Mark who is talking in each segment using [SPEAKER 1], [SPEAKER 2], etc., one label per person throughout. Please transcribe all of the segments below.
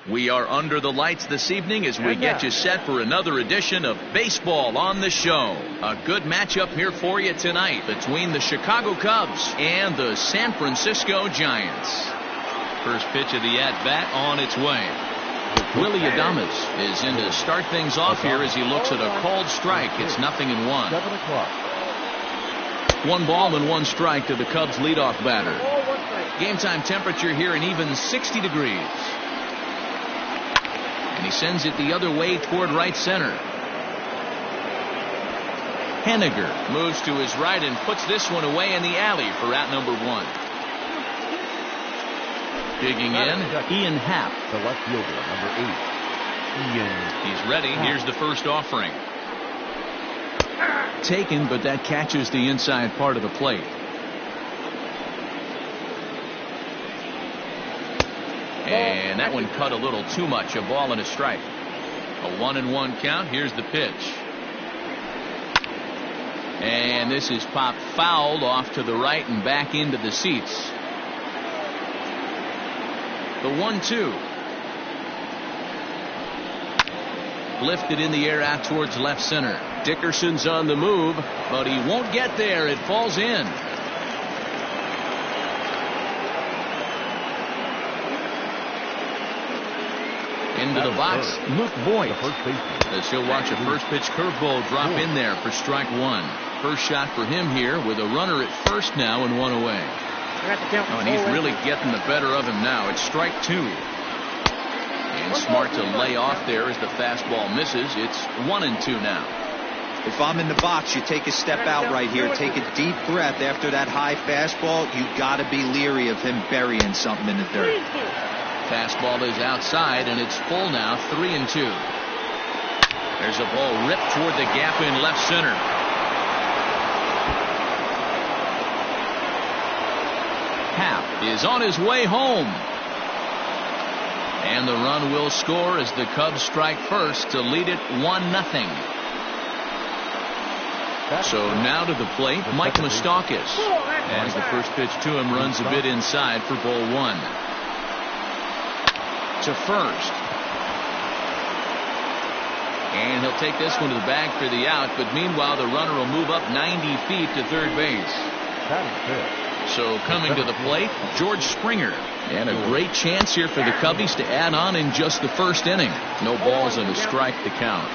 [SPEAKER 1] We are under the lights this evening as we get you set for another edition of Baseball on the Show. A good matchup here for you tonight between the Chicago Cubs and the San Francisco Giants. First pitch of the at-bat on its way. Willie Adames is in to start things off here as he looks at a called strike. It's 0-1. 1 ball and 1 strike to the Cubs leadoff batter. Game time temperature here an even 60 degrees. And he sends it the other way toward right center. Henniger moves to his right and puts this one away in the alley for out number 1. Digging in, Ian Happ.
[SPEAKER 2] The left fielder, number 8. Ian.
[SPEAKER 1] He's ready. Here's the first offering. Taken, but that catches the inside part of the plate. And that one cut a little too much. A ball and a strike. A 1-1 count. Here's the pitch. And this is popped fouled off to the right and back into the seats. The 1-2. Lifted in the air out towards left center. Dickerson's on the move, but he won't get there. It falls in. Into the box, Luke Voigt. As he'll watch a first pitch curveball drop in there for strike 1. First shot for him here with a runner at first now and 1 away. Oh, and he's really getting the better of him now. It's strike 2. And smart to lay off there as the fastball misses. It's 1-2 now.
[SPEAKER 3] If I'm in the box, you take a step out right here. Take a deep breath after that high fastball. You got to be leery of him burying something in the dirt.
[SPEAKER 1] Fastball is outside, and it's full now, 3-2. There's a ball ripped toward the gap in left center. Happ is on his way home. And the run will score as the Cubs strike first to lead it 1-0. So now to the plate, Mike Moustakas. As the first pitch to him runs a bit inside for ball 1. To first. And he'll take this one to the bag for the out, but meanwhile the runner will move up 90 feet to third base. So coming to the plate, George Springer. And a great chance here for the Cubbies to add on in just the first inning. No balls and a strike to count.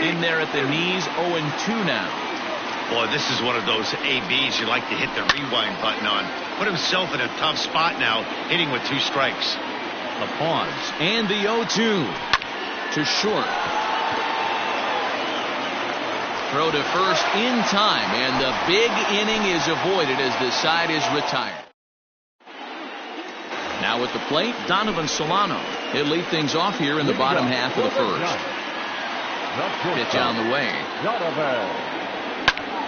[SPEAKER 1] In there at the knees, 0-2 now.
[SPEAKER 4] Boy, this is one of those ABs you like to hit the rewind button on. Put himself in a tough spot now, hitting with 2 strikes.
[SPEAKER 1] A pause. And the 0-2 to short. Throw to first in time, and the big inning is avoided as the side is retired. Now at the plate, Donovan Solano. He'll lead things off here in the bottom half of the first. Pitch on the way.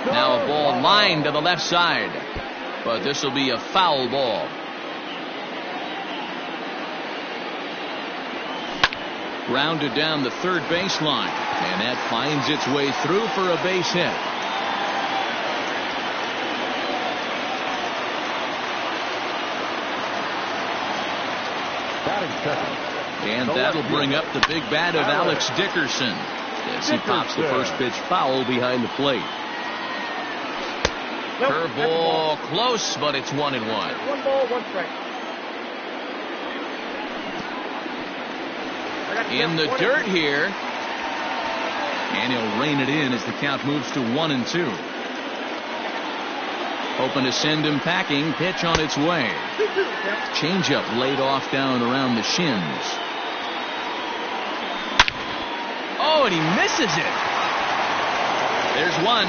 [SPEAKER 1] Now a ball lined to the left side, but this will be a foul ball. Grounded down the third baseline, and that finds its way through for a base hit. And that'll bring up the big bat of Alex Dickerson as he pops the first pitch foul behind the plate. Curveball close, but it's 1-1.
[SPEAKER 5] 1 ball, 1 strike.
[SPEAKER 1] In the dirt here, and he'll rein it in as the count moves to 1-2. Hoping to send him packing. Pitch on its way. Changeup laid off down around the shins. Oh, and he misses it. There's 1,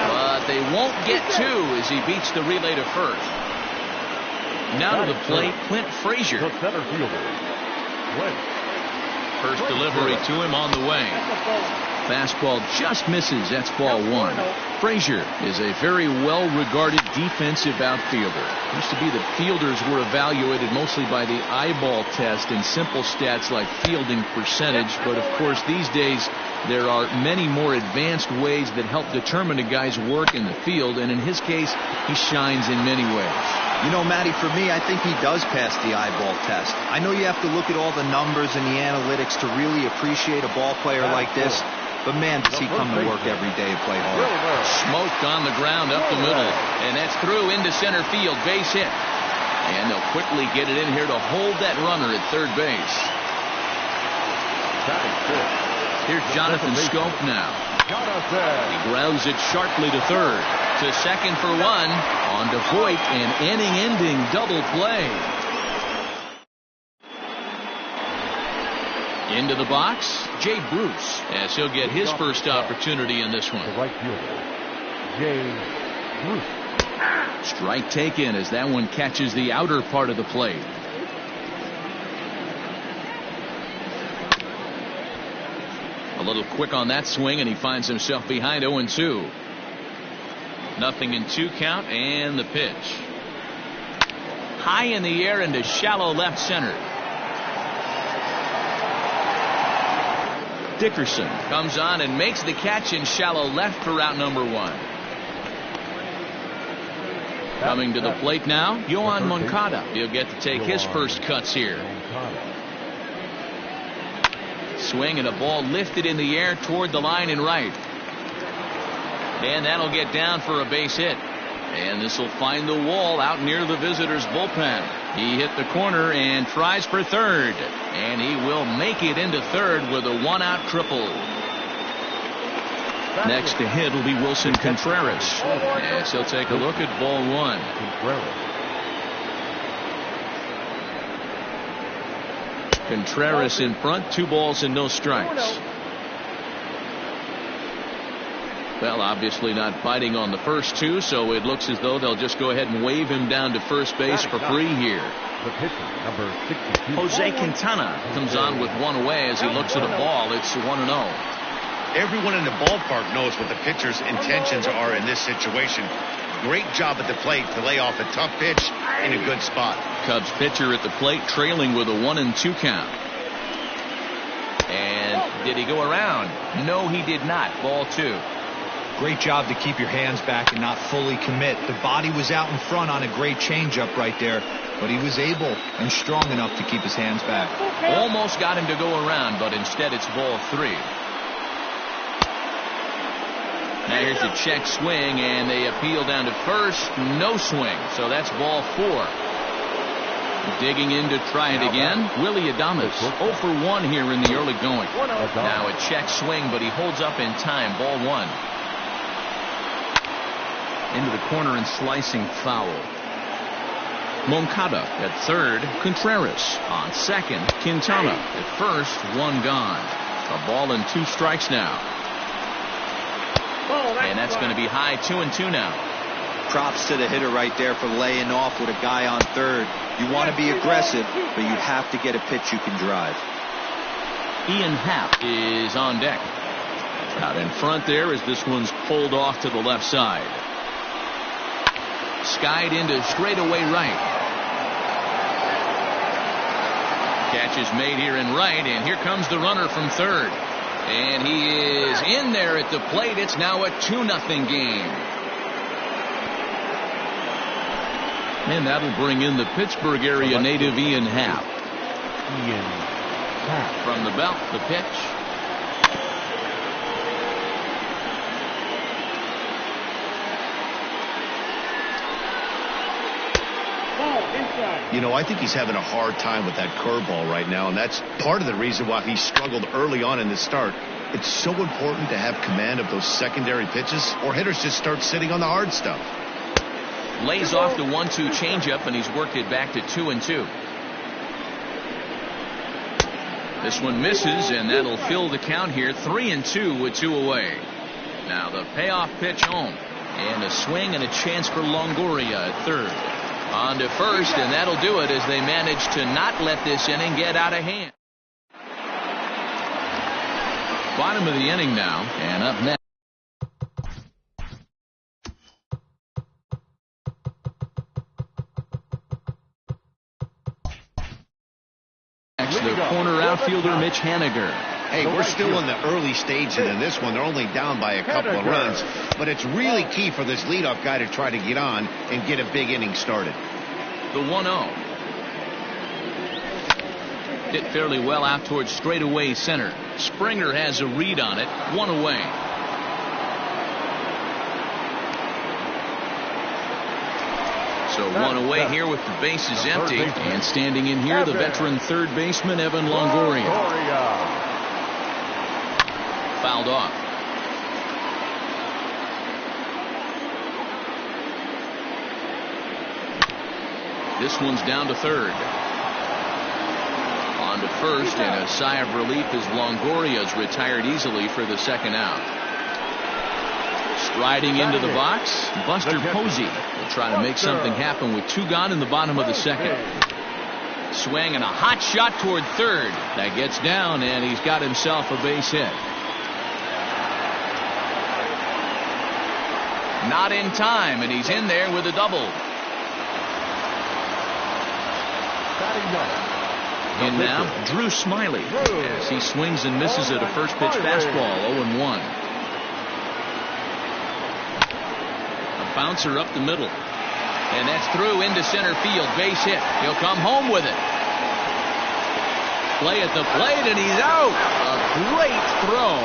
[SPEAKER 1] but they won't get 2 as he beats the relay to first. Now to the plate, Clint Frazier.
[SPEAKER 2] The center fielder, Clint.
[SPEAKER 1] First delivery to him on the way. Fastball just misses. That's ball 1. Frazier is a very well-regarded defensive outfielder. Used to be that fielders were evaluated mostly by the eyeball test and simple stats like fielding percentage. But of course, these days there are many more advanced ways that help determine a guy's work in the field. And in his case, he shines in many ways.
[SPEAKER 3] You know, Matty, for me, I think he does pass the eyeball test. I know you have to look at all the numbers and the analytics to really appreciate a ball player like this, but man, does he come to work every day and play hard.
[SPEAKER 1] Smoked on the ground up the middle, and that's through into center field, base hit. And they'll quickly get it in here to hold that runner at third base. Here's Jonathan Scope now. He grounds it sharply to third. To second for one. On to Voit, an inning-ending double play. Into the box, Jay Bruce, as he'll get his first opportunity in this one.
[SPEAKER 2] The right fielder, Jay Bruce.
[SPEAKER 1] Strike taken as that one catches the outer part of the plate. A little quick on that swing, and he finds himself behind 0-2. 0-2 count, and the pitch. High in the air into shallow left center. Dickerson comes on and makes the catch in shallow left for out number one. Coming to the plate now, Yohan Moncada. He'll get to take his first cuts here. Swing and a ball lifted in the air toward the line and right. And that'll get down for a base hit. And this will find the wall out near the visitor's bullpen. He hit the corner and tries for third. And he will make it into third with a one-out triple. Next to hit will be Wilson Contreras. Yes, he'll take a look at ball one. Contreras in front, 2 balls and no strikes. Well, obviously not biting on the first 2, so it looks as though they'll just go ahead and wave him down to first base for free here.
[SPEAKER 2] The pitcher, number 62.
[SPEAKER 1] Jose Quintana comes on with one away as he looks at a ball. It's 1-0.
[SPEAKER 4] Everyone in the ballpark knows what the pitcher's intentions are in this situation. Great job at the plate to lay off a tough pitch in a good spot.
[SPEAKER 1] Cubs pitcher at the plate trailing with a 1-2 count. And did he go around? No, he did not. Ball 2.
[SPEAKER 3] Great job to keep your hands back and not fully commit. The body was out in front on a great changeup right there, but he was able and strong enough to keep his hands back.
[SPEAKER 1] Almost got him to go around, but instead it's ball 3. Now here's a check swing, and they appeal down to first. No swing, so that's ball 4. Digging in to try it again, Willie Adames. 0 for 1 here in the early going. Now a check swing, but he holds up in time. Ball 1. Into the corner and slicing foul. Moncada at third. Contreras on second. Quintana at first. 1 gone. A ball and 2 strikes now. And that's going to be high 2-2 now.
[SPEAKER 3] Props to the hitter right there for laying off with a guy on third. You want to be aggressive, but you have to get a pitch you can drive.
[SPEAKER 1] Ian Happ is on deck. Out in front there as this one's pulled off to the left side. Skied into straightaway right. Catch is made here in right, and here comes the runner from third. And he is in there at the plate. It's now a 2-0 game. And that'll bring in the Pittsburgh area native Ian Happ. From the belt, the pitch.
[SPEAKER 4] You know, I think he's having a hard time with that curveball right now, and that's part of the reason why he struggled early on in the start. It's so important to have command of those secondary pitches, or hitters just start sitting on the hard stuff.
[SPEAKER 1] Lays off the 1-2 changeup, and he's worked it back to 2-2. This one misses, and that'll fill the count here. 3-2 with 2 away. Now the payoff pitch home, and a swing and a chance for Longoria at third. On to first, and that'll do it as they manage to not let this inning get out of hand. Bottom of the inning now, and up next. The corner outfielder Mitch Haniger.
[SPEAKER 4] Hey, we're still in the early stages in this one. They're only down by a couple of runs, but it's really key for this leadoff guy to try to get on and get a big inning started.
[SPEAKER 1] The 1-0. Hit fairly well out towards straightaway center. Springer has a read on it. 1 away. So 1 away here with the bases empty. And standing in here, the veteran third baseman, Evan Longoria. Fouled off. This one's down to third. On to first, and a sigh of relief as Longoria's retired easily for the second out. Striding into the box, Buster Posey will try to make something happen with 2 gone in the bottom of the second. Swing and a hot shot toward third. That gets down, and he's got himself a base hit. Not in time, and he's in there with a double. In now, Drew Smiley, as he swings and misses at a first pitch fastball, 0-1. A bouncer up the middle, and that's through into center field, base hit. He'll come home with it. Play at the plate, and he's out. A great throw.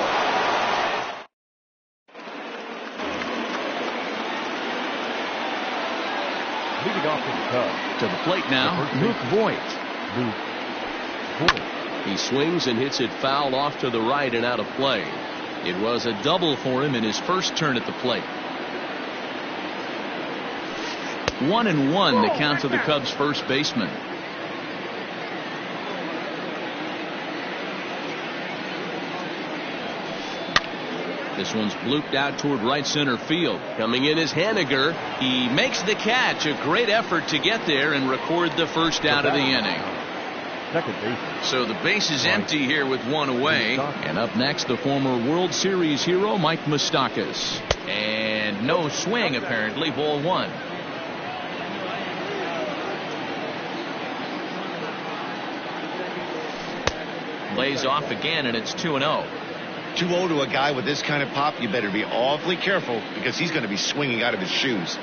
[SPEAKER 2] Leading off the Cubs.
[SPEAKER 1] To the plate now, Luke Voigt. He swings and hits it foul off to the right and out of play. It was a double for him in his first turn at the plate. 1-1 the count to the Cubs' first baseman. This one's blooped out toward right center field. Coming in is Haniger. He makes the catch. A great effort to get there and record the first out of the inning.
[SPEAKER 2] Second base.
[SPEAKER 1] So the base is empty here with 1 away. And up next, the former World Series hero, Mike Moustakas. And no swing, apparently. Ball 1. Lays off again, and it's 2-0.
[SPEAKER 4] 2-0 to a guy with this kind of pop, you better be awfully careful because he's going to be swinging out of his shoes.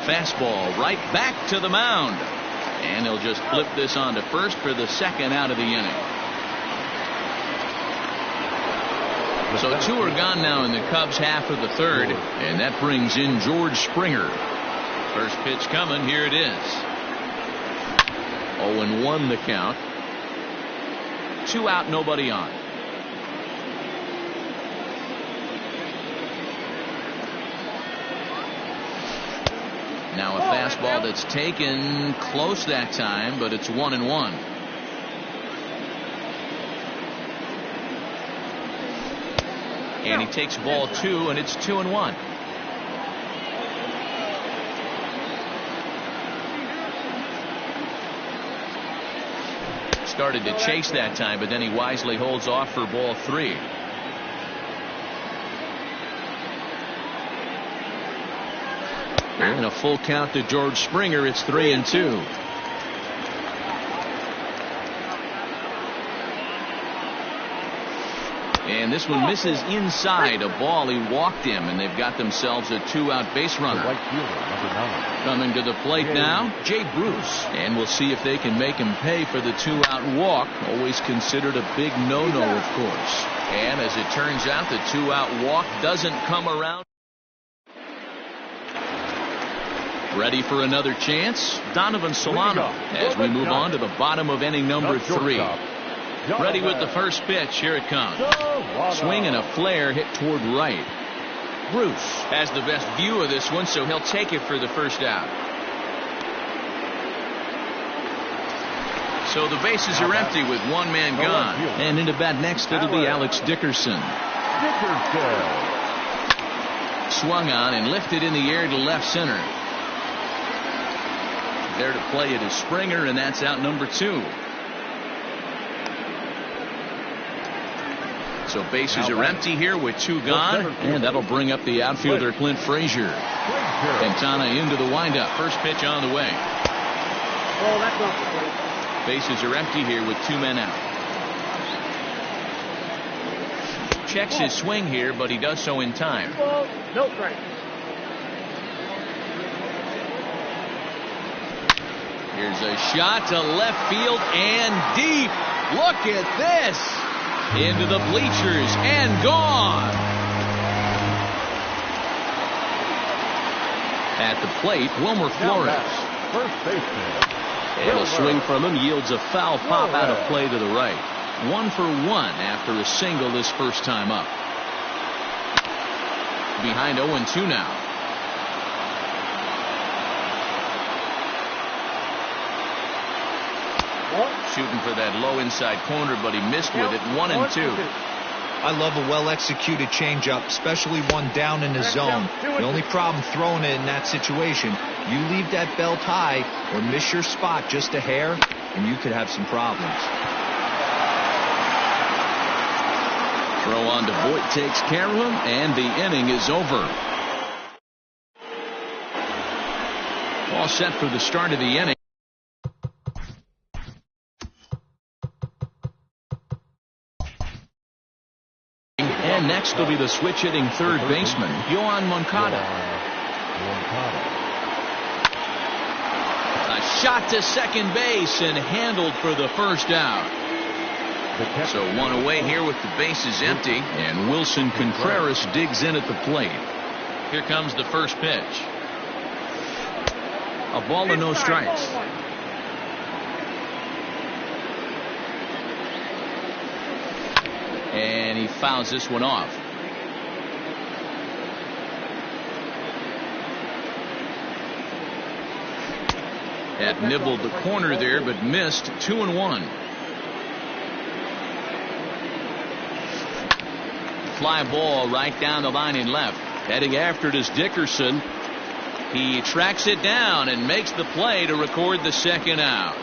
[SPEAKER 1] Fastball right back to the mound. And he'll just flip this on to first for the second out of the inning. So 2 are gone now in the Cubs' half of the third. And that brings in George Springer. First pitch coming. Here it is. 0-1 the count. 2 out, nobody on. Now a fastball that's taken close that time, but it's 1-1. And he takes ball 2, and it's 2-1. Started to chase that time, but then he wisely holds off for ball 3. And a full count to George Springer. It's 3-2. And this one misses inside. A ball, he walked him, and they've got themselves a 2-out base runner. Coming to the plate now, Jay Bruce. And we'll see if they can make him pay for the 2-out walk. Always considered a big no-no, of course. And as it turns out, the 2-out walk doesn't come around. Ready for another chance? Donovan Solano as we move on to the bottom of inning number 3. Ready with the first pitch. Here it comes. Swing and a flare hit toward right. Bruce has the best view of this one, so he'll take it for the first out. So the bases are empty with 1 man gone. And into bat next, it'll be Alex Dickerson. Swung on and lifted in the air to left center. There to play it is Springer, and that's out number 2. So bases are empty here with 2 gone, and that'll bring up the outfielder Clint Frazier. Quintana into the windup. First pitch on the way. Bases are empty here with 2 men out. Checks his swing here, but he does so in time. Here's a shot to left field and deep. Look at this. Into the bleachers and gone. At the plate, Wilmer Flores.
[SPEAKER 2] First baseman.
[SPEAKER 1] And a swing from him yields a foul pop out of play to the right. 1 for 1 after a single this first time up. Behind 0-2 now. Shooting for that low inside corner, but he missed with it. 1-2.
[SPEAKER 3] I love a well-executed changeup, especially one down in the zone. The only problem throwing it in that situation, you leave that belt high or miss your spot just a hair, and you could have some problems.
[SPEAKER 1] Throw on to Voit takes care of him, and the inning is over. All set for the start of the inning. And next will be the switch-hitting third baseman, Yoan Moncada. A shot to second base and handled for the first out. So one away here with the bases empty, and Wilson Contreras digs in at the plate. Here comes the first pitch. A ball and no strikes. And he fouls this one off. That nibbled the corner there, but missed. 2-1. Fly ball right down the line in left. Heading after it is Dickerson. He tracks it down and makes the play to record the second out.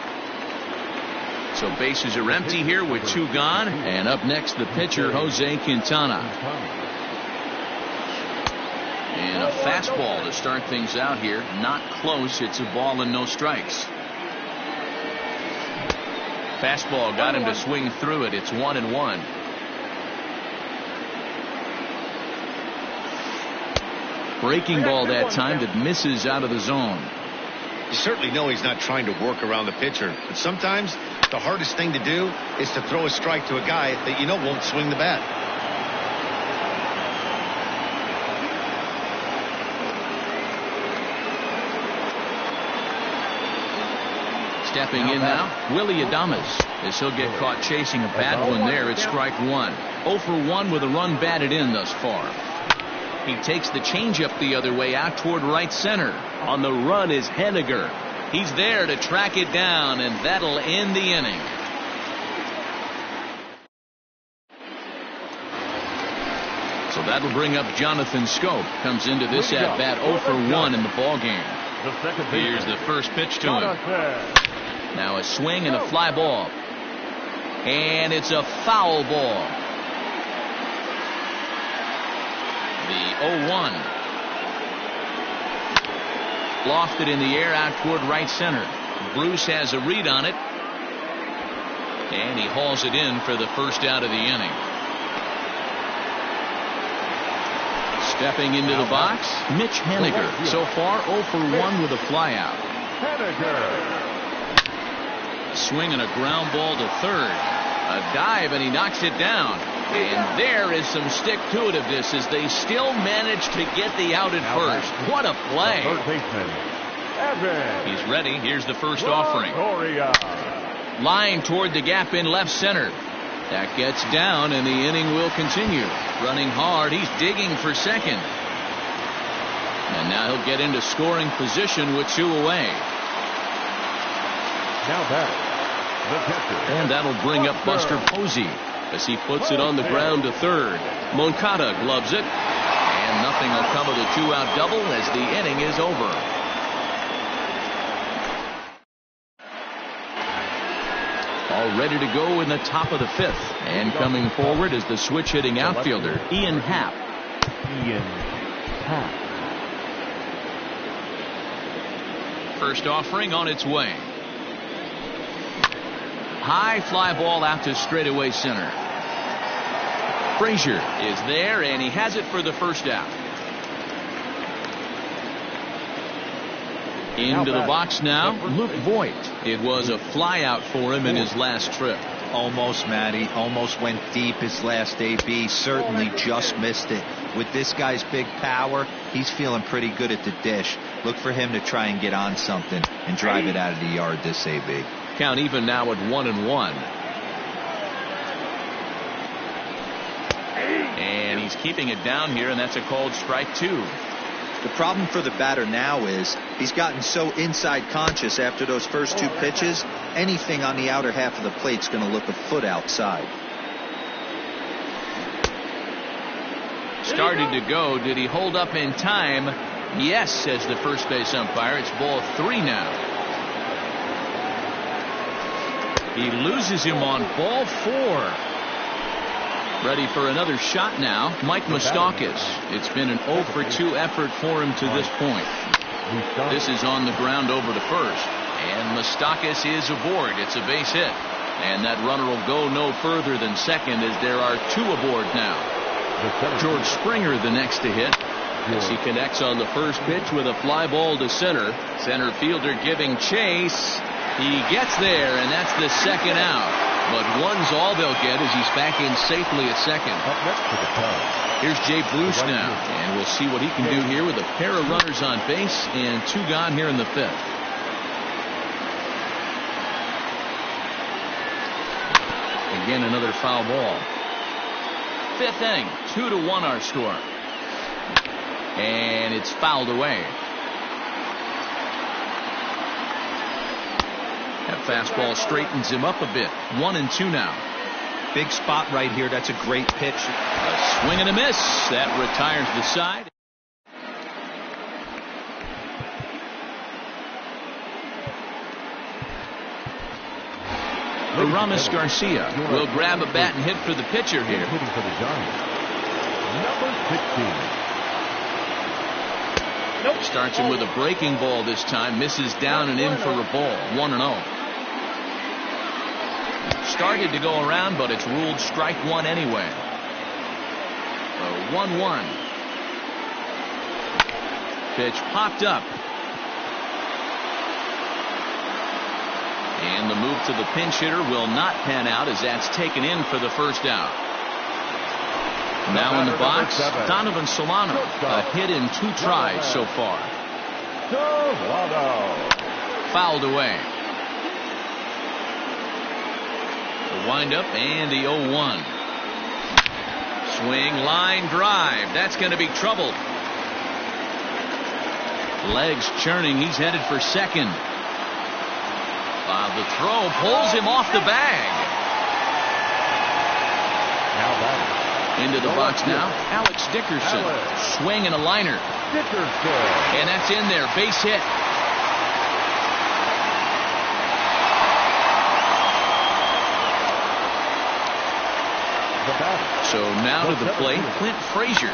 [SPEAKER 1] So bases are empty here with 2 gone. And up next, the pitcher, Jose Quintana. And a fastball to start things out here. Not close. It's a ball and no strikes. Fastball got him to swing through it. It's 1-1. Breaking ball that time that misses out of the zone.
[SPEAKER 4] You certainly know he's not trying to work around the pitcher, but sometimes the hardest thing to do is to throw a strike to a guy that you know won't swing the bat.
[SPEAKER 1] Stepping in now, Willie Adames, as he'll get caught chasing a bad one there at strike 1. 0 for 1 with a run batted in thus far. He takes the changeup the other way out toward right center. On the run is Henniger. He's there to track it down, and that'll end the inning. So that'll bring up Jonathan Scope. Comes into this at bat 0 for 1 in the ball game. Here's the first pitch to him. Now a swing and a fly ball. And it's a foul ball. The 0-1. Lofted in the air out toward right center. Bruce has a read on it. And he hauls it in for the first out of the inning. Stepping into the box, Mitch Henniger. So far 0 for 1 with a flyout. Swing and a ground ball to third. A dive and he knocks it down. And there is some stick-to-itiveness as they still manage to get the out at first. What a play. He's ready. Here's the first offering. Line toward the gap in left center. That gets down and the inning will continue. Running hard. He's digging for second. And now he'll get into scoring position with 2 away.
[SPEAKER 2] Now back, the pitcher.
[SPEAKER 1] And that'll bring up Buster Posey as he puts it on the ground to third. Moncada gloves it. And nothing will come of the 2-out double as the inning is over. All ready to go in the top of the 5th. And coming forward is the switch-hitting outfielder, Ian Happ. First offering on its way. High fly ball out to straightaway center. Frazier is there, and he has it for the first out. Into the box now, Luke Voigt. It was a flyout for him in his last trip.
[SPEAKER 3] Almost, Matty. Almost went deep his last AB. Certainly just missed it. With this guy's big power, he's feeling pretty good at the dish. Look for him to try and get on something and drive it out of the yard this AB.
[SPEAKER 1] Count even now at 1-1. And he's keeping it down here, and that's a called strike 2.
[SPEAKER 3] The problem for the batter now is he's gotten so inside conscious after those first 2 pitches. Anything on the outer half of the plate's going to look a foot outside.
[SPEAKER 1] Started to go. Did he hold up in time? Yes, says the first base umpire. It's ball 3 now. He loses him on ball 4. Ready for another shot now, Mike Moustakas. It's been an 0 for 2 effort for him to this point. This is on the ground over to first. And Moustakas is aboard. It's a base hit. And that runner will go no further than second as there are 2 aboard now. George Springer the next to hit as he connects on the first pitch with a fly ball to center. Center fielder giving chase. He gets there, and that's the second out. But one's all they'll get as he's back in safely at second. Here's Jay Bruce now, and we'll see what he can do here with a pair of runners on base and 2 gone here in the 5th. Again, another foul ball. 5th inning, 2-1 our score. And it's fouled away. That fastball straightens him up a bit. 1-2 now.
[SPEAKER 3] Big spot right here. That's a great pitch.
[SPEAKER 1] A swing and a miss. That retires the side. Aramis Garcia will grab a bat and hit for the pitcher here.
[SPEAKER 2] Number 16.
[SPEAKER 1] Starts him with a breaking ball this time. Misses down and in for a ball. 1-0. Started to go around, but it's ruled strike 1 anyway. 1-1. Pitch popped up. And the move to the pinch hitter will not pan out as that's taken in for the first out. Now in the box, Donovan Solano. A hit in 2 tries so far. Fouled away. The windup and the 0-1. Swing, line drive. That's going to be trouble. Legs churning. He's headed for second. The throw pulls him off the bag. Into the box now, Alex Dickerson. Swing and a liner. And that's in there. Base hit. So now to the plate, Clint Frazier.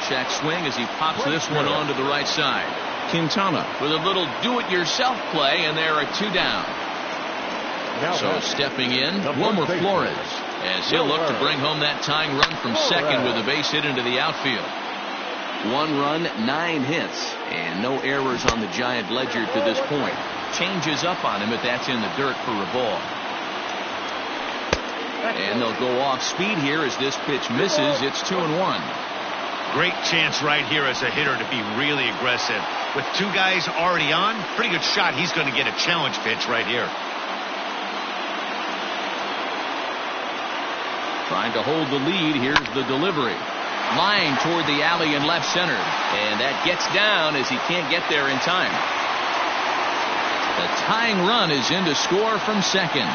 [SPEAKER 1] Check swing as he pops this one onto the right side. Quintana with a little do-it-yourself play, and there are 2 down. So stepping in, Wilmer Flores, as he'll look to bring home that tying run from second with a base hit into the outfield. 1 run, 9 hits, and no errors on the Giant ledger to this point. Changes up on him, but that's in the dirt for a ball. And they'll go off speed here as this pitch misses. It's 2-1.
[SPEAKER 4] Great chance right here as a hitter to be really aggressive. With 2 guys already on, pretty good shot. He's going to get a challenge pitch right here.
[SPEAKER 1] Trying to hold the lead. Here's the delivery. Line toward the alley in left center. And that gets down as he can't get there in time. The tying run is in to score from second.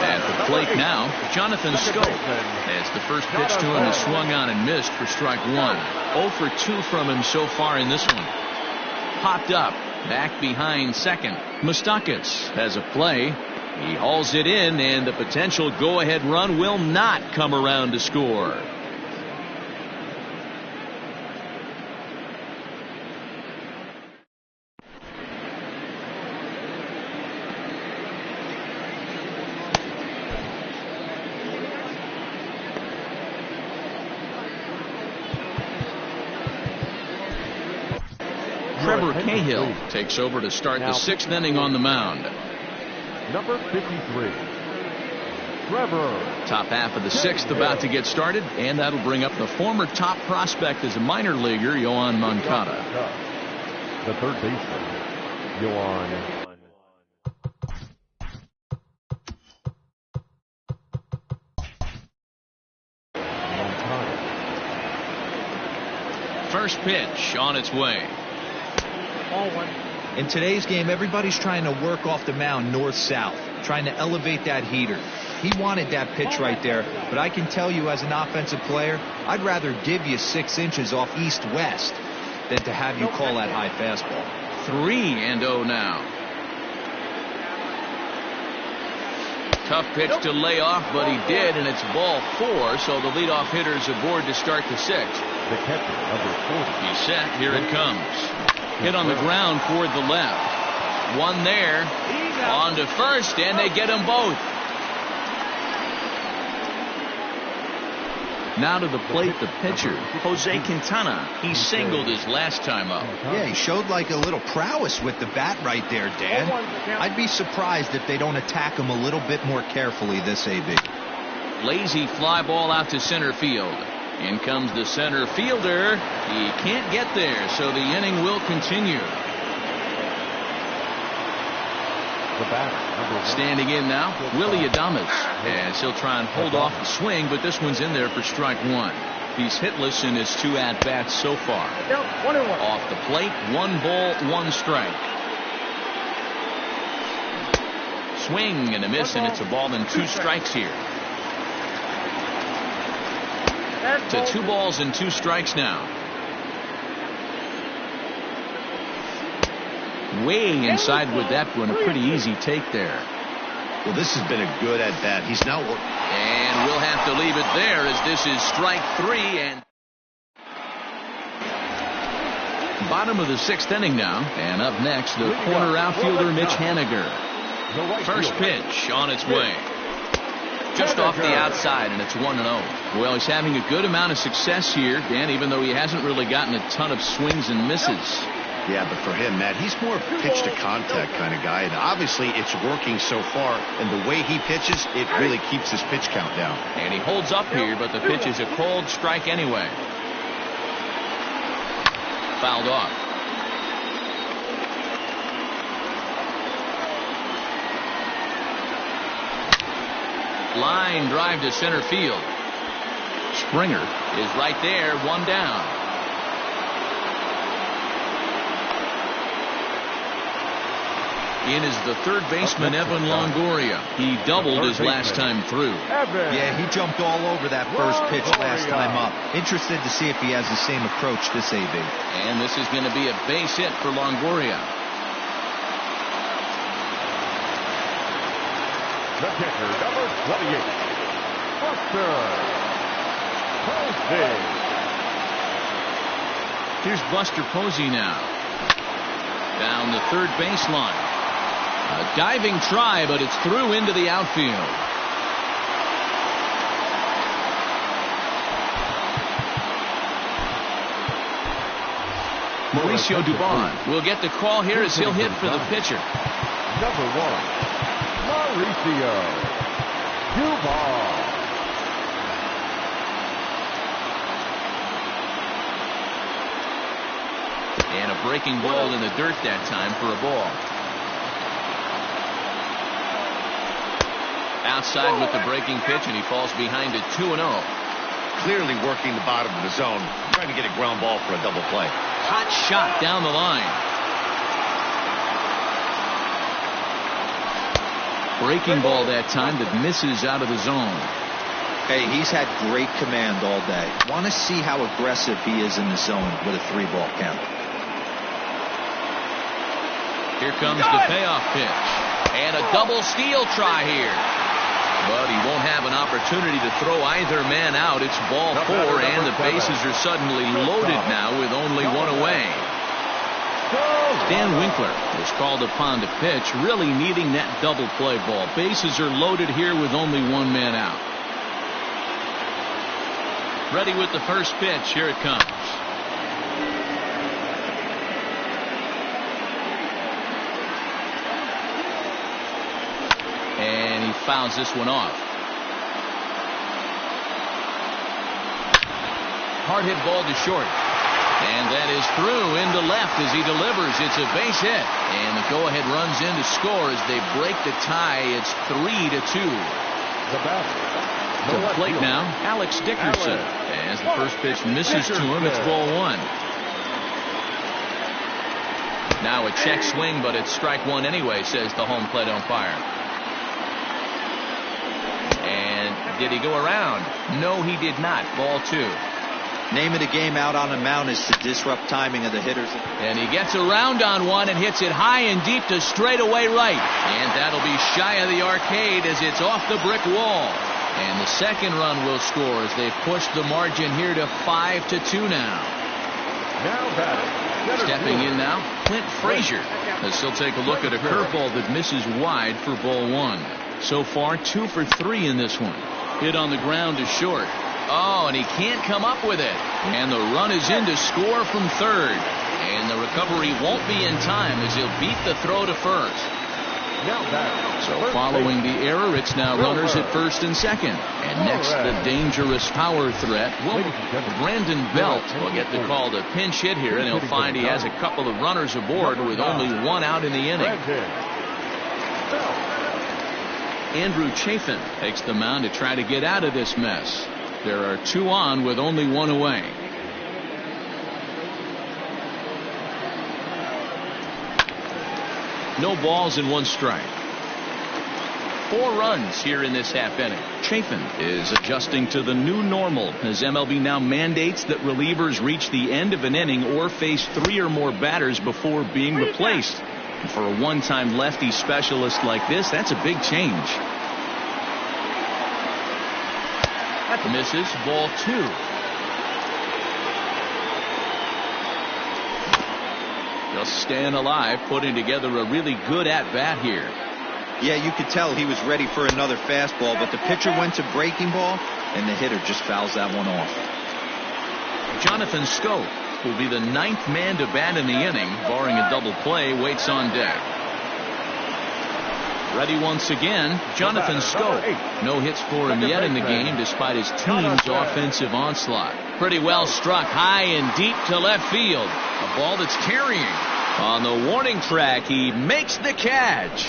[SPEAKER 1] At the plate now, Jonathan Scope. As the first pitch to him is swung on and missed for strike 1. 0 for 2 from him so far in this one. Popped up. Back behind second. Moustakas has a play. He hauls it in, and the potential go-ahead run will not come around to score. Trevor Cahill takes over to start the 6th inning on the mound.
[SPEAKER 2] Number 53, Trevor.
[SPEAKER 1] Top half of the 6th about to get started, and that'll bring up the former top prospect as a minor leaguer, Yoan Moncada.
[SPEAKER 2] The third baseman, Yoan.
[SPEAKER 1] First pitch on its way.
[SPEAKER 3] In today's game, everybody's trying to work off the mound north-south, trying to elevate that heater. He wanted that pitch right there, but I can tell you as an offensive player, I'd rather give you 6 inches off east-west than to have you call that high fastball.
[SPEAKER 1] 3-0 now. Tough pitch to lay off, but he did, and it's ball 4, so the leadoff hitter's aboard to start the 6th.
[SPEAKER 2] The catcher, number 40.
[SPEAKER 1] He's set. Here it comes. Hit on the ground toward the left. One there. On to first, and they get them both. Now to the plate, the pitcher, Jose Quintana. He singled his last time up.
[SPEAKER 3] Yeah, he showed like a little prowess with the bat right there, Dan. I'd be surprised if they don't attack him a little bit more carefully this AB.
[SPEAKER 1] Lazy fly ball out to center field. In comes the center fielder. He can't get there, so the inning will continue.
[SPEAKER 2] The batter,
[SPEAKER 1] standing in now, Willie Adames, as he'll try and hold off the swing, but this one's in there for strike 1. He's hitless in his 2 at-bats so far. Off the plate, 1 ball, 1 strike. Swing and a miss, and it's a ball and 2 strikes here. To 2 balls and 2 strikes now. Way inside with that one, a pretty easy take there.
[SPEAKER 4] Well, this has been a good at-bat. He's now...
[SPEAKER 1] And we'll have to leave it there as this is strike 3. And bottom of the 6th inning now. And up next, the corner outfielder, Mitch Haniger. First pitch on its way. Just off the outside, and it's 1-0. Well, he's having a good amount of success here, Dan, even though he hasn't really gotten a ton of swings and misses.
[SPEAKER 4] Yeah, but for him, Matt, he's more pitch-to-contact kind of guy, and obviously it's working so far, and the way he pitches, it really keeps his pitch count down.
[SPEAKER 1] And he holds up here, but the pitch is a called strike anyway. Fouled off. Line drive to center field. Springer is right there, 1 down. In is the third baseman, Evan Longoria. He doubled his last time through.
[SPEAKER 3] Yeah, he jumped all over that first pitch last time up. Interested to see if he has the same approach this AB.
[SPEAKER 1] And this is going to be a base hit for Longoria.
[SPEAKER 2] The kicker, number 28, Buster Posey.
[SPEAKER 1] Here's Buster Posey now. Down the third baseline. A diving try, but it's through into the outfield. Mauricio Dubon will get the call here as he'll hit for the pitcher.
[SPEAKER 2] Number 1, Mauricio Dubon.
[SPEAKER 1] And a breaking ball in the dirt that time for a ball. Outside with the breaking pitch, and he falls behind at 2-0.
[SPEAKER 4] Clearly working the bottom of the zone, trying to get a ground ball for a double play.
[SPEAKER 1] Hot shot down the line. Breaking ball that time that misses out of the zone.
[SPEAKER 3] Hey, he's had great command all day. Want to see how aggressive he is in the zone with a 3-ball count.
[SPEAKER 1] Here comes the payoff pitch. And a double steal try here. But he won't have an opportunity to throw either man out. It's ball 4, and the bases are suddenly loaded now with only 1 away. Dan Winkler was called upon to pitch, really needing that double play ball. Bases are loaded here with only 1 man out. Ready with the first pitch. Here it comes. fouls this one off. Hard hit ball to short. And that is through into left as he delivers. It's a base hit. And the go-ahead runs in to score as they break the tie. It's 3-2.
[SPEAKER 2] The batter.
[SPEAKER 1] To the plate now, Alex Dickerson. As the first pitch misses to him, it's ball one. Now a check swing, but it's strike one anyway, says the home plate umpire. And did he go around? No, he did not. Ball two.
[SPEAKER 3] Name of the game out on the mound is to disrupt timing of the hitters.
[SPEAKER 1] And he gets around on one and hits it high and deep to straightaway right. And that'll be shy of the arcade as it's off the brick wall. And the second run will score as they've pushed the margin here to 5-2 now.
[SPEAKER 2] Now batting.
[SPEAKER 1] Stepping in now, Clint Frazier. As he'll take a look at a curveball that misses wide for ball one. So far, 2 for 3 in this one. Hit on the ground to short. Oh, and he can't come up with it. And the run is in to score from third. And the recovery won't be in time as he'll beat the throw to first. So following the error, it's now runners at first and second. And next, the dangerous power threat. Well, Brandon Belt will get the call to pinch hit here, and he'll find he has a couple of runners aboard with only one out in the inning. Andrew Chafin takes the mound to try to get out of this mess. There are 2 on with only 1 away. No balls and 1 strike. 4 runs here in this half inning. Chafin is adjusting to the new normal as MLB now mandates that relievers reach the end of an inning or face 3 or more batters before being replaced. And for a one-time lefty specialist like this, that's a big change. Misses, ball 2. Just staying alive, putting together a really good at-bat here.
[SPEAKER 3] Yeah, you could tell he was ready for another fastball, but the pitcher went to breaking ball, and the hitter just fouls that one off.
[SPEAKER 1] Jonathan Scope will be the 9th man to bat in the inning, barring a double play, waits on deck. Ready once again, Jonathan Scope. No hits for him yet in the game despite his team's offensive onslaught. Pretty well struck high and deep to left field. A ball that's carrying. On the warning track, he makes the catch.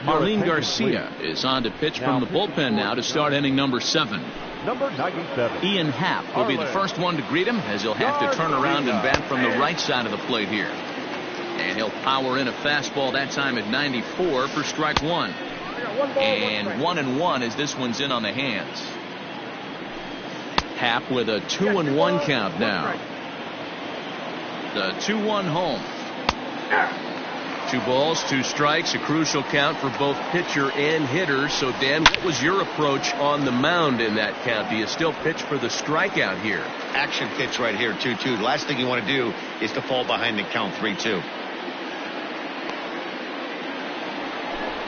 [SPEAKER 1] Marlene Garcia is on to pitch from the bullpen now to start inning number 7.
[SPEAKER 2] Number 97.
[SPEAKER 1] Ian Happ will be the first one to greet him as he'll have to turn around and bat from the right side of the plate here. And he'll power in a fastball that time at 94 for strike 1. And 1-1 as this one's in on the hands. Happ with a 2-1 count now. The 2-1 home. 2 balls, 2 strikes, a crucial count for both pitcher and hitter. So, Dan, what was your approach on the mound in that count? Do you still pitch for the strikeout here?
[SPEAKER 4] Action pitch right here, 2-2. The last thing you want to do is to fall behind and count 3-2.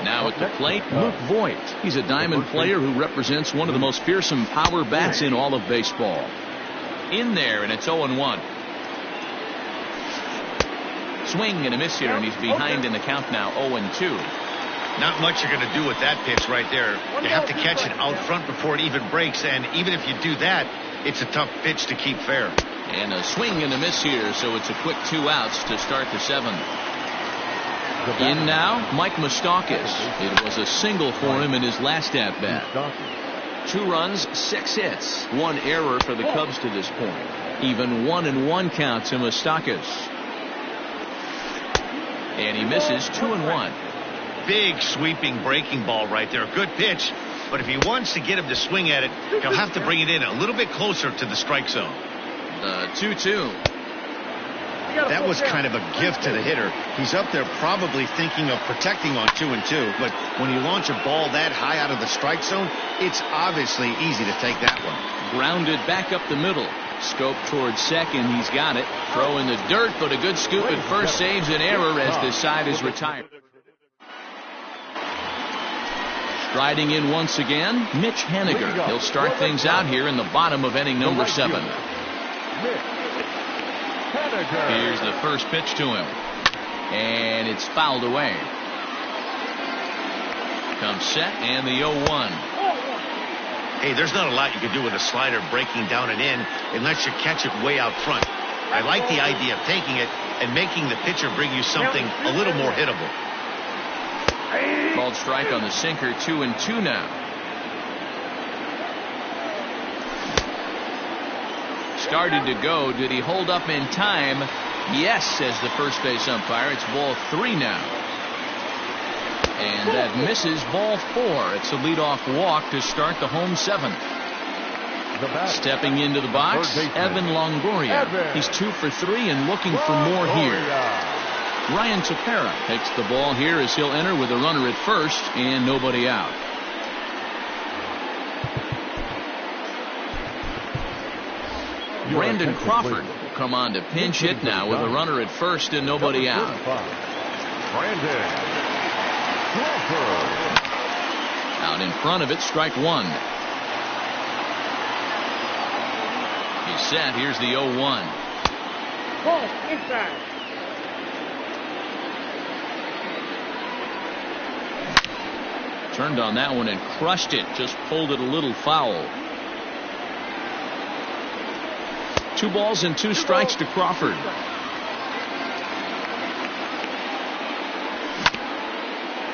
[SPEAKER 1] Now at the plate, Luke Voigt. He's a diamond player who represents one of the most fearsome power bats in all of baseball. In there, and it's 0-1. Swing and a miss here, and he's behind in the count now, 0-2.
[SPEAKER 4] Not much you're going to do with that pitch right there. You have to catch it out front before it even breaks, and even if you do that, it's a tough pitch to keep fair.
[SPEAKER 1] And a swing and a miss here, so it's a quick 2 outs to start the 7th. In now, Mike Moustakas. It was a single for him in his last at-bat. 2 runs, 6 hits, 1 error for the Cubs to this point. Even 1-1 count to Moustakas. And he misses 2-1.
[SPEAKER 4] Big sweeping breaking ball right there. Good pitch. But if he wants to get him to swing at it, he'll have to bring it in a little bit closer to the strike zone.
[SPEAKER 1] 2-2.
[SPEAKER 4] That was kind of a gift to the hitter. He's up there probably thinking of protecting on 2-2. But when you launch a ball that high out of the strike zone, it's obviously easy to take that one.
[SPEAKER 1] Grounded back up the middle. Scope towards second. He's got it. Throw in the dirt, but a good scoop at first saves an error as the side is retired. Striding in once again, Mitch Haniger. He'll start things out here in the bottom of inning number 7. Here's the first pitch to him. And it's fouled away. Comes set and the 0-1.
[SPEAKER 4] Hey, there's not a lot you can do with a slider breaking down and in unless you catch it way out front. I like the idea of taking it and making the pitcher bring you something a little more hittable.
[SPEAKER 1] Called strike on the sinker, 2-2 now. Started to go. Did he hold up in time? Yes, says the first base umpire. It's ball 3 now. And that misses, ball 4. It's a leadoff walk to start the home 7th. Stepping into the box, Evan Longoria. He's 2 for 3 and looking for more here. Ryan Tepera takes the ball here as he'll enter with a runner at first and nobody out. Brandon Crawford will come on to pinch hit now with a runner at first and nobody out. Out in front of it, strike 1. He's set. Here's the 0-1. Turned on that one and crushed it. Just pulled it a little foul. 2 balls and 2 strikes to Crawford.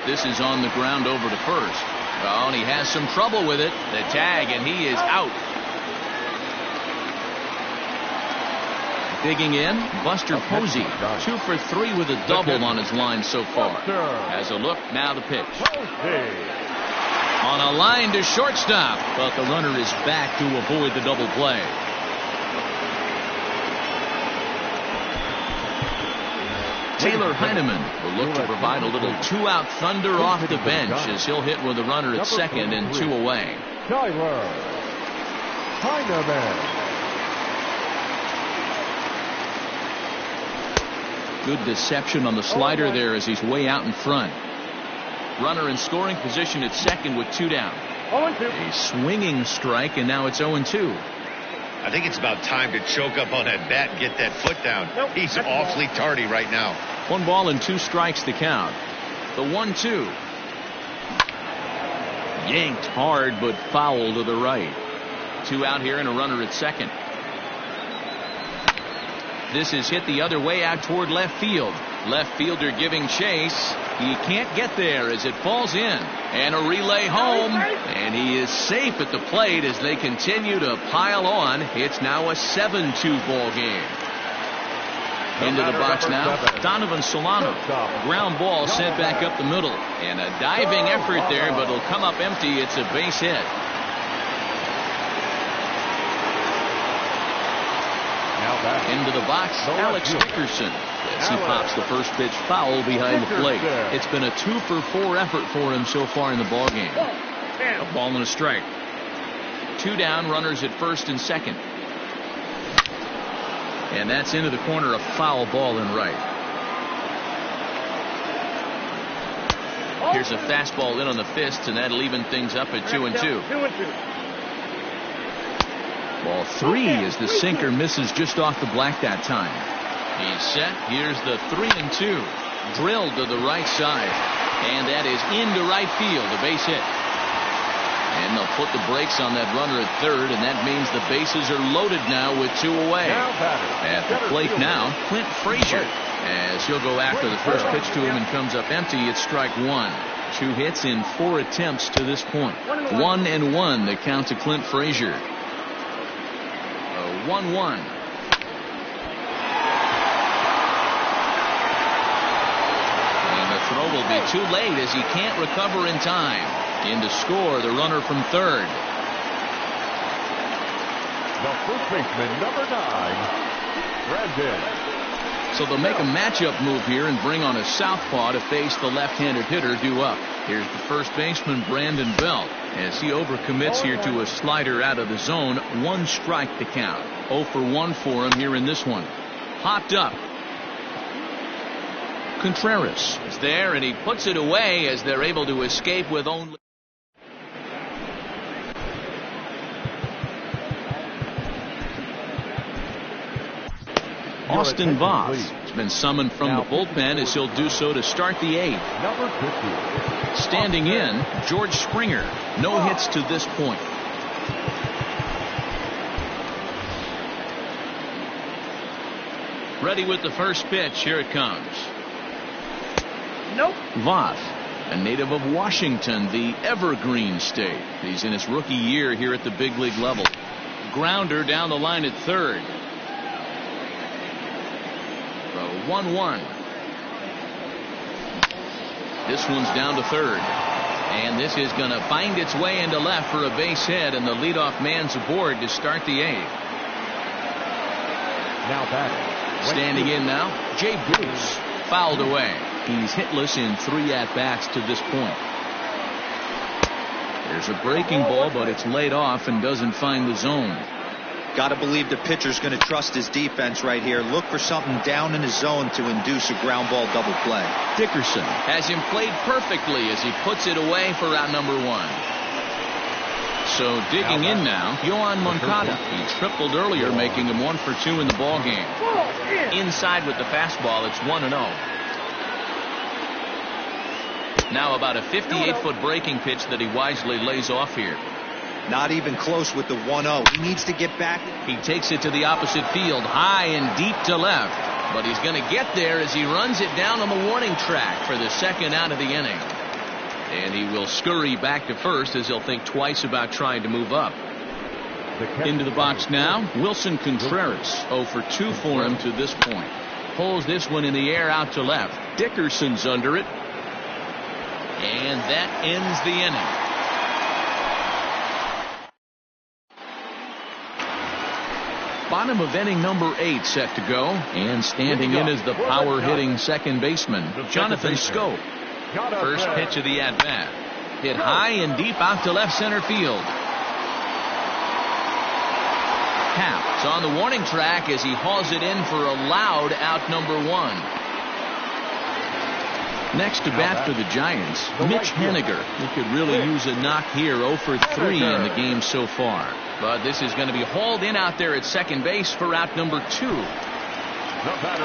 [SPEAKER 1] This is on the ground over to first. Oh, and he has some trouble with it. The tag, and he is out. Digging in, Buster Posey. 2 for 3 with a double on his line so far. Has a look, now the pitch. On a line to shortstop, but the runner is back to avoid the double play. Taylor Heineman will look to provide a little 2-out thunder off the bench as he'll hit with a runner at second and 2 away.
[SPEAKER 2] Taylor Heineman.
[SPEAKER 1] Good deception on the slider there as he's way out in front. Runner in scoring position at second with 2 down. A swinging strike, and now it's 0-2.
[SPEAKER 4] I think it's about time to choke up on that bat and get that foot down. He's awfully tardy right now.
[SPEAKER 1] 1 ball and 2 strikes to count. The 1-2. Yanked hard but foul to the right. 2 out here and a runner at second. This is hit the other way out toward left field. Left fielder giving chase. He can't get there as it falls in. And a relay home. And he is safe at the plate as they continue to pile on. It's now a 7-2 ball game. Into the box now, Donovan Solano. Ground ball sent back up the middle. And a diving effort there, but it'll come up empty. It's a base hit. Into the box, Alex Dickerson. As he pops the first pitch foul behind the plate. It's been a 2 for 4 effort for him so far in the ball game. A ball and a strike. 2 down, runners at first and second. And that's into the corner, a foul ball and right. Here's a fastball in on the fists, and that'll even things up at 2-2. Ball 3 as the sinker misses just off the black that time. He's set. Here's the 3-2. Drilled to the right side. And that is into right field. A base hit. And they'll put the brakes on that runner at third, and that means the bases are loaded now with 2 away. At the plate now, Clint Frazier. As he'll go after the first pitch to him and comes up empty, it's strike 1. 2 hits in 4 attempts to this point. 1-1 the count to Clint Frazier. 1-1. And the throw will be too late as he can't recover in time. In to score the runner from third.
[SPEAKER 2] The first baseman, number 9, Brandon.
[SPEAKER 1] So they'll make a matchup move here and bring on a southpaw to face the left-handed hitter due up. Here's the first baseman, Brandon Belt, as he overcommits here to a slider out of the zone. 1 strike to count. 0 for 1 for him here in this one. Popped up. Contreras is there, and he puts it away as they're able to escape with only Austin Voth has been summoned from the bullpen as he'll do so to start the 8th.
[SPEAKER 2] Number 50.
[SPEAKER 1] Standing in, George Springer. No hits to this point. Ready with the first pitch. Here it comes.
[SPEAKER 5] Nope.
[SPEAKER 1] Voth, a native of Washington, the Evergreen State. He's in his rookie year here at the big league level. Grounder down the line at third. The 1-1. This one's down to third. And this is going to find its way into left for a base hit, and the leadoff man's aboard to start the 8th.
[SPEAKER 2] Now batting.
[SPEAKER 1] Standing in now, Jay Bruce. Fouled away. He's hitless in 3 at-bats to this point. There's a breaking ball, but it's laid off and doesn't find the zone.
[SPEAKER 3] Got to believe the pitcher's going to trust his defense right here. Look for something down in his zone to induce a ground ball double play.
[SPEAKER 1] Dickerson has him played perfectly as he puts it away for out number 1. So digging in now, Yohan Moncada. He tripled earlier, making him 1 for 2 in the ball game. Inside with the fastball, it's 1-0. Now about a 58-foot breaking pitch that he wisely lays off here.
[SPEAKER 3] Not even close with the 1-0. He needs to get back.
[SPEAKER 1] He takes it to the opposite field, high and deep to left. But he's going to get there as he runs it down on the warning track for the second out of the inning. And he will scurry back to first as he'll think twice about trying to move up. Into the box now, Wilson Contreras. 0 for 2 for him to this point. Pulls this one in the air out to left. Dickerson's under it. And that ends the inning. Bottom of inning number 8 set to go. And standing in is the power-hitting second baseman, Jonathan Schoop. First pitch of the at-bat. Hit high and deep out to left center field. Happ is on the warning track as he hauls it in for a loud out number 1. Next to bat for the Giants, Mitch Haniger. He could really use a knock here. 0 for 3 in the game so far. But this is going to be hauled in out there at second base for out number 2.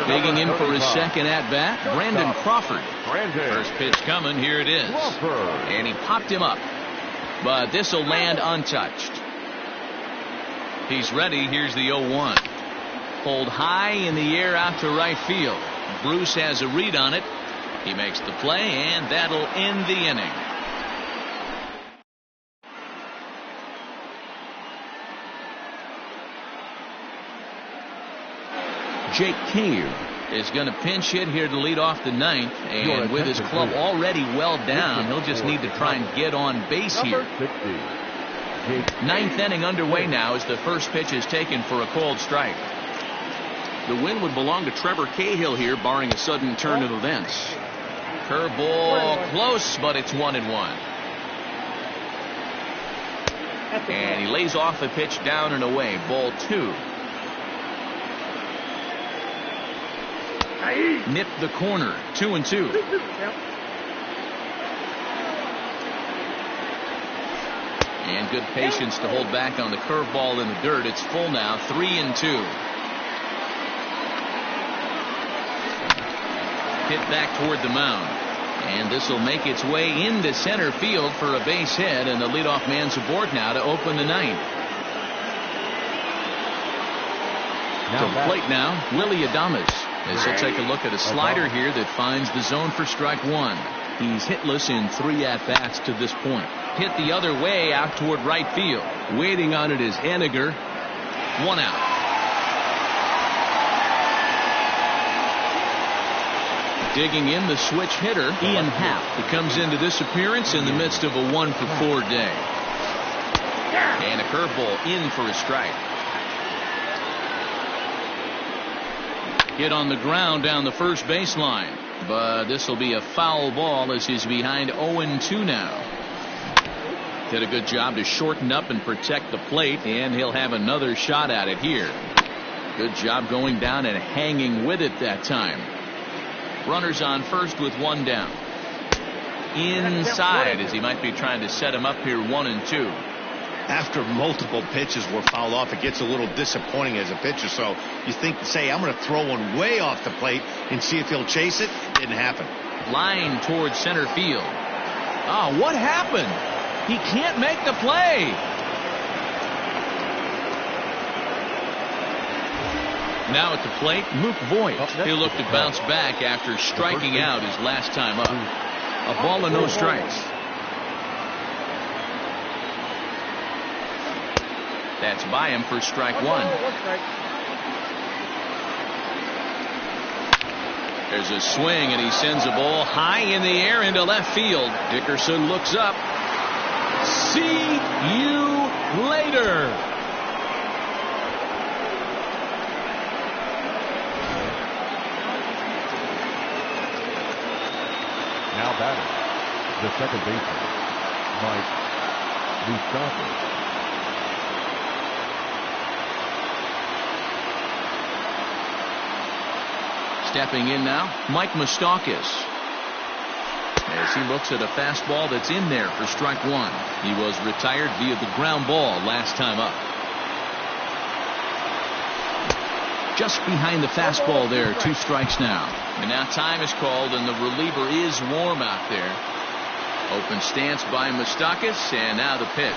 [SPEAKER 1] Digging in for his second at-bat, Brandon Crawford. First pitch coming, here it is. And he popped him up. But this will land untouched. He's ready, here's the 0-1. Pulled high in the air out to right field. Bruce has a read on it. He makes the play, and that'll end the inning. Jake Cave is going to pinch hit here to lead off the 9th, and with his club already well down, he'll just need to try and get on base here. 9th inning underway now as the first pitch is taken for a called strike. The win would belong to Trevor Cahill here, barring a sudden turn of events. Curveball close, but it's 1-1. And he lays off the pitch down and away. Ball 2. Nipped the corner. 2-2. And good patience to hold back on the curveball in the dirt. It's full now. 3-2. Hit back toward the mound. And this will make its way into center field for a base hit, and the leadoff man's aboard now to open the 9th. To the plate now, Willie Adames, as he'll take a look at a slider here that finds the zone for strike 1. He's hitless in 3 at-bats to this point. Hit the other way out toward right field. Waiting on it is Haniger. 1 out. Digging in, the switch hitter, Ian Happ, who comes into this appearance in the midst of a 1 for 4 day. And a curveball in for a strike. Hit on the ground down the first baseline. But this will be a foul ball as he's behind 0-2 now. Did a good job to shorten up and protect the plate, and he'll have another shot at it here. Good job going down and hanging with it that time. Runners on first with 1 down. Inside as he might be trying to set him up here 1-2.
[SPEAKER 4] After multiple pitches were fouled off, it gets a little disappointing as a pitcher. So you think, say, I'm going to throw one way off the plate and see if he'll chase it. Didn't happen.
[SPEAKER 1] Line towards center field. Oh, what happened? He can't make the play. Now at the plate, Mook Voigt. He'll look to bounce back after striking out his last time up. A ball and no strikes. That's by him for strike one. There's a swing, and he sends a ball high in the air into left field. Dickerson looks up. See you later.
[SPEAKER 2] Now batting, the second baseman, Mike Moustakas.
[SPEAKER 1] Stepping in now, Mike Moustakas. As he looks at a fastball that's in there for strike one. He was retired via the ground ball last time up. Just behind the fastball there, 2 strikes now. And now time is called, and the reliever is warm out there. Open stance by Moustakas, and now the pitch.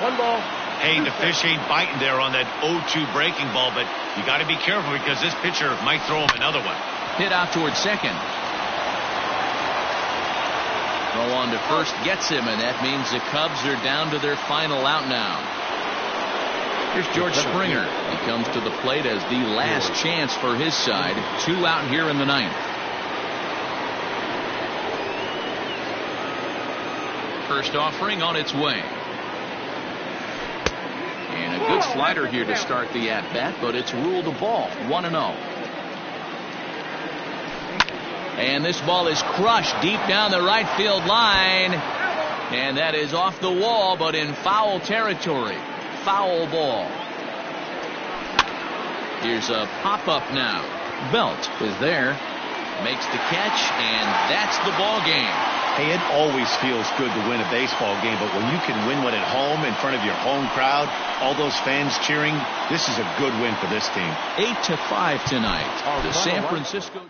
[SPEAKER 5] 1 ball.
[SPEAKER 4] Hey, the fish ain't biting there on that 0-2 breaking ball, but you got to be careful because this pitcher might throw him another one.
[SPEAKER 1] Hit out towards second. Throw on to first gets him, and that means the Cubs are down to their final out now. Here's George Springer. He comes to the plate as the last chance for his side. 2 out here in the 9th. First offering on its way. And a good slider here to start the at-bat, but it's ruled a ball. 1-0. And this ball is crushed deep down the right field line. And that is off the wall, but in foul territory. Foul ball. Here's a pop-up now. Belt is there. Makes the catch, and that's the ball game.
[SPEAKER 4] Hey, it always feels good to win a baseball game, but when you can win one at home in front of your home crowd, all those fans cheering, this is a good win for this team.
[SPEAKER 1] 8-5 tonight. The San Francisco